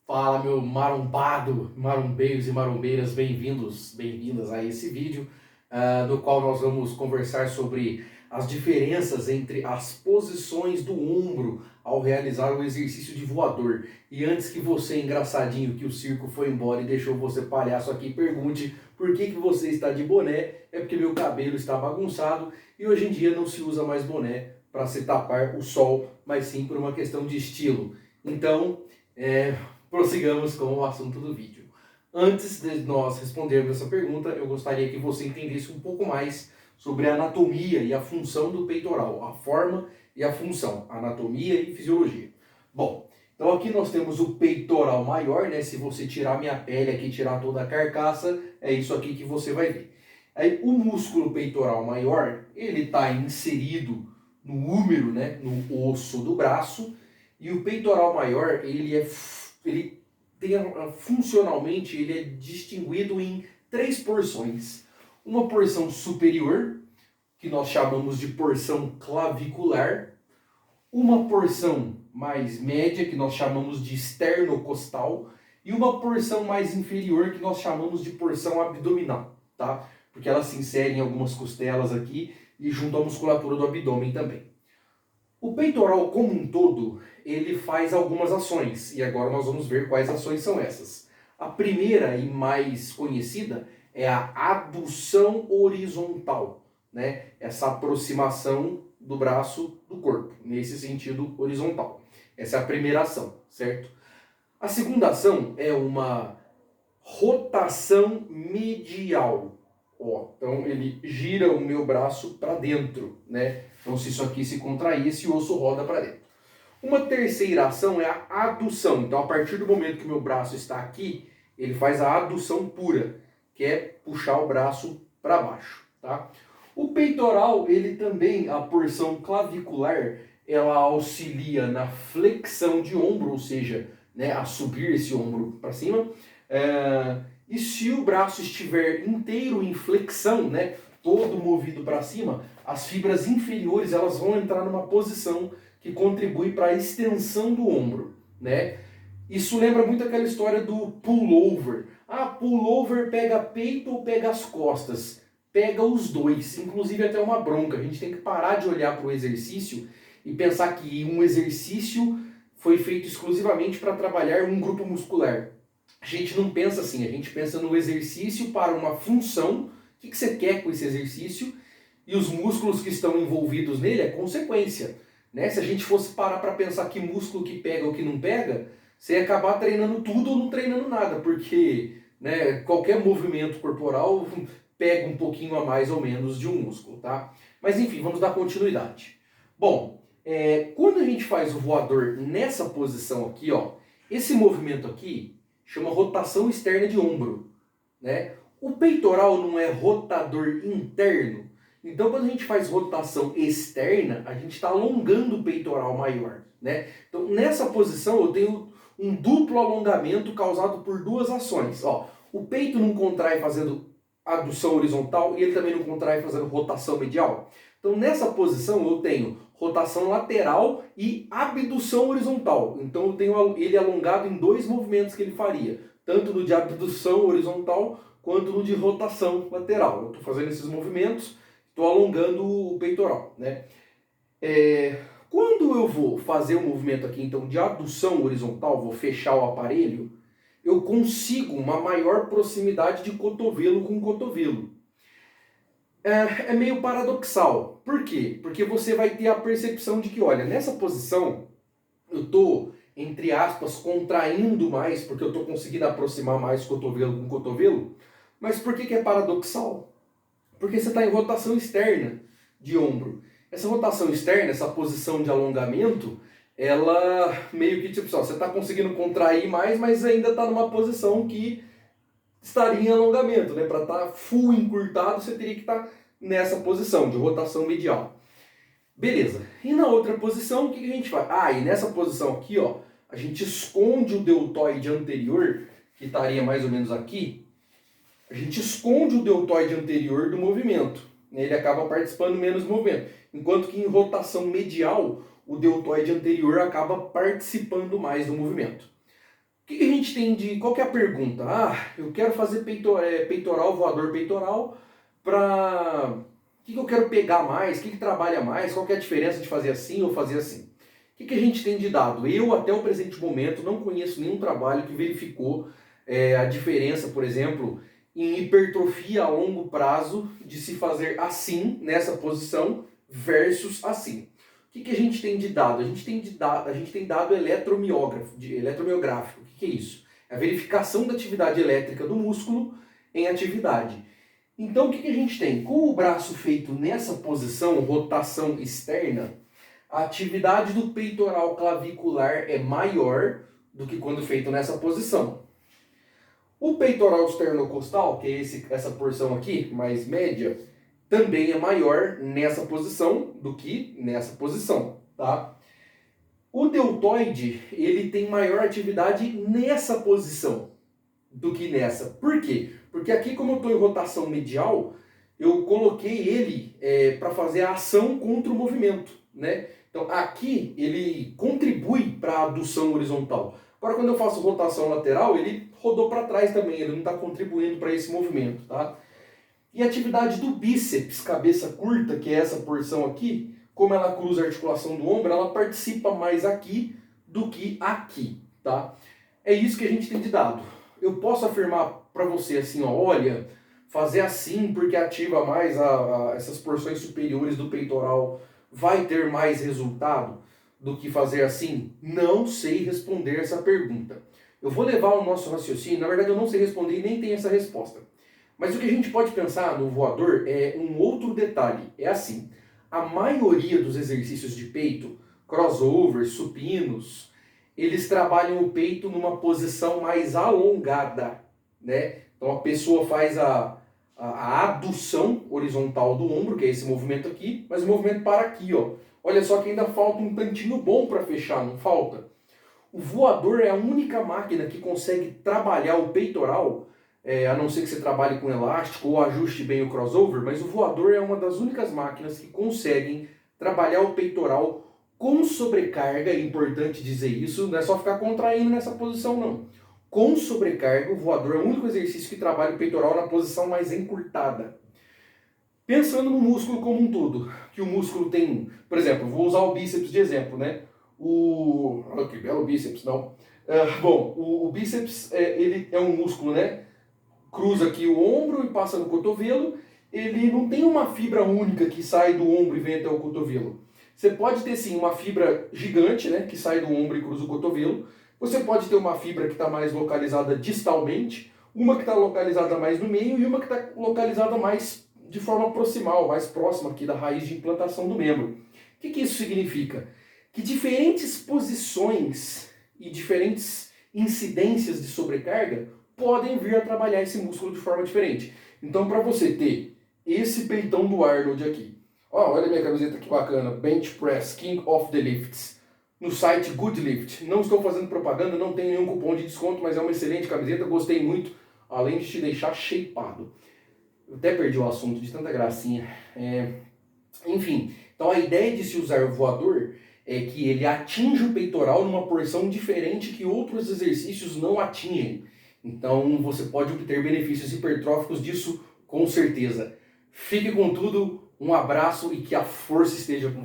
Fala, meu marombado, marombeiros e marombeiras, bem-vindos, bem-vindas a esse vídeo, no qual nós vamos conversar sobre as diferenças entre as posições do ombro ao realizar o exercício de voador. E antes que você, engraçadinho, que o circo foi embora e deixou você palhaço aqui, pergunte por que você está de boné, é porque meu cabelo está bagunçado e hoje em dia não se usa mais boné para se tapar o sol, mas sim por uma questão de estilo. Então, prossigamos com o assunto do vídeo. Antes de nós respondermos essa pergunta, eu gostaria que você entendesse um pouco mais sobre a anatomia e a função do peitoral, a forma e a função, anatomia e fisiologia. Bom, então aqui nós temos o peitoral maior, né? Se você tirar minha pele aqui, tirar toda a carcaça, é isso aqui que você vai ver. Aí o músculo peitoral maior, ele está inserido no úmero, né? No osso do braço, e o peitoral maior, ele tem funcionalmente ele é distinguido em três porções. Uma porção superior, que nós chamamos de porção clavicular, uma porção mais média, que nós chamamos de esternocostal, e uma porção mais inferior, que nós chamamos de porção abdominal, tá? Porque ela se insere em algumas costelas aqui e junto à musculatura do abdômen também. O peitoral como um todo, ele faz algumas ações, e agora nós vamos ver quais ações são essas. A primeira e mais conhecida é a adução horizontal, né? Essa aproximação do braço do corpo, nesse sentido horizontal. Essa é a primeira ação, certo? A segunda ação é uma rotação medial. Ó, então ele gira o meu braço para dentro, né? Então se isso aqui se contrair, esse osso roda para dentro. Uma terceira ação é a adução. Então a partir do momento que o meu braço está aqui, ele faz a adução pura, que é puxar o braço para baixo, tá? O peitoral, ele também, a porção clavicular, ela auxilia na flexão de ombro, ou seja, né, a subir esse ombro para cima. E se o braço estiver inteiro em flexão, né, todo movido para cima, as fibras inferiores elas vão entrar numa posição que contribui para a extensão do ombro, né? Isso lembra muito aquela história do pullover. Ah, pullover pega peito ou pega as costas? Pega os dois, inclusive até uma bronca. A gente tem que parar de olhar para o exercício e pensar que um exercício foi feito exclusivamente para trabalhar um grupo muscular. A gente não pensa assim, a gente pensa no exercício para uma função. O que você quer com esse exercício? E os músculos que estão envolvidos nele é consequência. Né? Se a gente fosse parar para pensar que músculo que pega ou que não pega, você ia acabar treinando tudo ou não treinando nada, porque né, qualquer movimento corporal pega um pouquinho a mais ou menos de um músculo, tá? Mas enfim, vamos dar continuidade. Bom, quando a gente faz o voador nessa posição aqui, ó, esse movimento aqui chama rotação externa de ombro, né? O peitoral não é rotador interno, então quando a gente faz rotação externa, a gente está alongando o peitoral maior, né? Então nessa posição eu tenho um duplo alongamento causado por duas ações. Ó, o peito não contrai fazendo adução horizontal e ele também não contrai fazendo rotação medial. Então nessa posição eu tenho rotação lateral e abdução horizontal. Então eu tenho ele alongado em dois movimentos que ele faria, tanto no de abdução horizontal quanto no de rotação lateral. Eu estou fazendo esses movimentos, estou alongando o peitoral, né? Quando eu vou fazer um movimento aqui, então, de adução horizontal, vou fechar o aparelho, eu consigo uma maior proximidade de cotovelo com cotovelo. É meio paradoxal. Por quê? Porque você vai ter a percepção de que, olha, nessa posição, eu estou, entre aspas, contraindo mais, porque eu estou conseguindo aproximar mais cotovelo com cotovelo. Mas por que é paradoxal? Porque você está em rotação externa de ombro. Essa rotação externa, essa posição de alongamento, ela meio que tipo, você está conseguindo contrair mais, mas ainda está numa posição que estaria em alongamento, né? Para estar full encurtado, você teria que estar nessa posição de rotação medial. Beleza. E na outra posição, o que a gente faz? Ah, e nessa posição aqui, ó, a gente esconde o deltoide anterior, que estaria mais ou menos aqui. A gente esconde o deltoide anterior do movimento. Ele acaba participando menos do movimento. Enquanto que em rotação medial, o deltoide anterior acaba participando mais do movimento. que a gente tem de... Qual que é a pergunta? Ah, eu quero fazer peitoral, voador peitoral, para... O que eu quero pegar mais? O que trabalha mais? Qual que é a diferença de fazer assim ou fazer assim? O que a gente tem de dado? Eu, até o presente momento, não conheço nenhum trabalho que verificou a diferença, por exemplo, em hipertrofia a longo prazo de se fazer assim, nessa posição, versus assim. O que a gente tem de dado? A gente tem dado eletromiográfico. O que é isso? É a verificação da atividade elétrica do músculo em atividade. Então o que a gente tem? Com o braço feito nessa posição, rotação externa, a atividade do peitoral clavicular é maior do que quando feito nessa posição. O peitoral sternocostal, que é essa porção aqui, mais média, também é maior nessa posição do que nessa posição, tá? O deltoide, ele tem maior atividade nessa posição do que nessa. Por quê? Porque aqui, como eu estou em rotação medial, eu coloquei ele para fazer a ação contra o movimento, né? Então aqui ele contribui para a adução horizontal. Agora quando eu faço rotação lateral, ele rodou para trás também, ele não está contribuindo para esse movimento, tá? E a atividade do bíceps, cabeça curta, que é essa porção aqui, como ela cruza a articulação do ombro, ela participa mais aqui do que aqui, tá? É isso que a gente tem de dado. Eu posso afirmar para você assim, ó, olha, fazer assim porque ativa mais essas porções superiores do peitoral vai ter mais resultado do que fazer assim? Não sei responder essa pergunta. Eu vou levar o nosso raciocínio, na verdade eu não sei responder e nem tenho essa resposta. Mas o que a gente pode pensar no voador é um outro detalhe. É assim, a maioria dos exercícios de peito, crossovers, supinos, eles trabalham o peito numa posição mais alongada, né? Então a pessoa faz a adução horizontal do ombro, que é esse movimento aqui, mas o movimento para aqui, ó. Olha só que ainda falta um tantinho bom para fechar, não falta? O voador é a única máquina que consegue trabalhar o peitoral, a não ser que você trabalhe com elástico ou ajuste bem o crossover, mas o voador é uma das únicas máquinas que conseguem trabalhar o peitoral com sobrecarga. É importante dizer isso, não é só ficar contraindo nessa posição não. Com sobrecarga, o voador é o único exercício que trabalha o peitoral na posição mais encurtada. Pensando no músculo como um todo, que o músculo tem, por exemplo, vou usar o bíceps de exemplo, né? Olha que belo bíceps, não. Bom, o bíceps, ele é um músculo, né? Cruza aqui o ombro e passa no cotovelo. Ele não tem uma fibra única que sai do ombro e vem até o cotovelo. Você pode ter sim uma fibra gigante, né? Que sai do ombro e cruza o cotovelo. Você pode ter uma fibra que está mais localizada distalmente, uma que está localizada mais no meio e uma que está localizada mais de forma proximal, mais próxima aqui da raiz de implantação do membro. O que isso significa? Que diferentes posições e diferentes incidências de sobrecarga podem vir a trabalhar esse músculo de forma diferente. Então, para você ter esse peitão do Arnold aqui, ó, olha a minha camiseta que bacana, Bench Press, King of the Lifts, no site Goodlift. Não estou fazendo propaganda, não tem nenhum cupom de desconto, mas é uma excelente camiseta, gostei muito, além de te deixar shapeado. Eu até perdi o assunto de tanta gracinha. Enfim, então a ideia de se usar o voador é que ele atinge o peitoral numa porção diferente que outros exercícios não atingem. Então você pode obter benefícios hipertróficos disso com certeza. Fique com tudo, um abraço e que a força esteja com você.